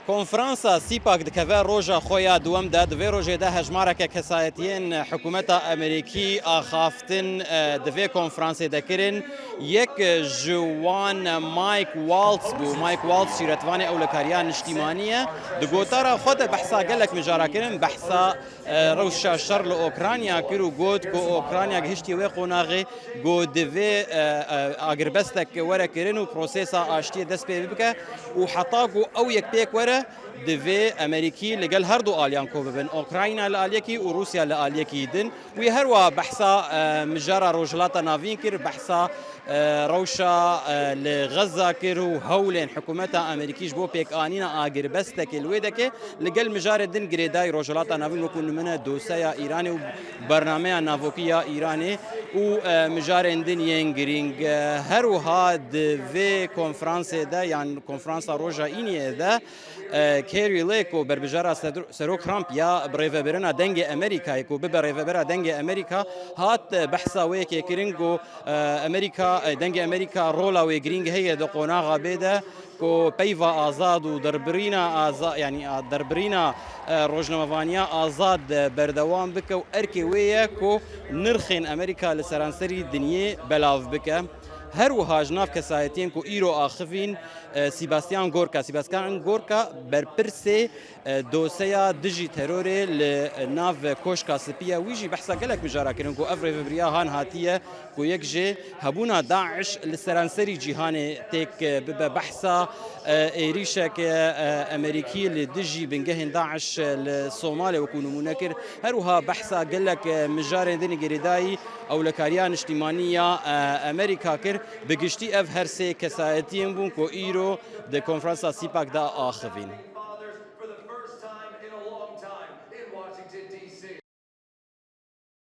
کنفرانسا سیپاک دکوه روژا خویا دوم ده دوی روژه ده هجمارک کسایتین حکومت امریکی آخافتن دوی کنفرانسی دکرین یک جوان مایک والتز بو مایک والتز شیرتوان اولکاریان اجتماعیه دگوتارا خود بحثا گلک مجارا کرن بحثا روشا شر لأوکرانیا کرو گوت کو اوکرانیا گهشتی و قناغی گو دوی اگربستک وره کرن و پروسیسا آشتی دست پی بکه و حتا گو او یک پیک وره دوی امریکی لگل هر دو آلیان کو ببن اوکراینا لالیکی و روسیا لالیکی دن و هر وا بحثا مجارا روجلاتا نافین کر بحثا روشا لغزة كرو هولين حكومتا أمريكيش بو بيك آنينا آجر بستك الويدك لقل مجارد دن جريداي روجلاتا نافين وكون من دوسايا إيراني وبرنامج نافوكيا إيراني ومجارد دن ينجرينج هروها في كونفرانس ده يعني كونفرانس روجا إني ده كيري ليكو بربجارا سروك ترامب يا بريفبرنا دنج أمريكا يكو بريفبرا دنج أمريكا هات بحثا ويكي كرينجو أمريكا دنج أمريكا رولا ويجرينج هي دقونا غابدة كو بيفا آزاد ودربرينا آزاد يعني دربرينا روجنامافانيا آزاد بردوام بك وأركي ويا كو نرخين أمريكا لسرانسري دنيا بلاف بك هر وها جناف كسایتین کو ایرو آخفین سیباستیان گورکا برپرسه دوسیا دجی ترور لناف کوشکا سپیا ویجی بحثا گلک مجارا کرن کو افر فبریا هان هاتیه کو یک جه هبونا داعش لسرانسری جهان تک بحثا ایریشک امریکی لدجی بنگهن داعش لصومال وكونوا منكر هروها بحثا قالك مجار دين جريداي او لكاريان اجتماعيه امريكا كر بقشتي اف هرسي كسايتين بون كو ايرو دي كونفرنسا سيباك دا اخفين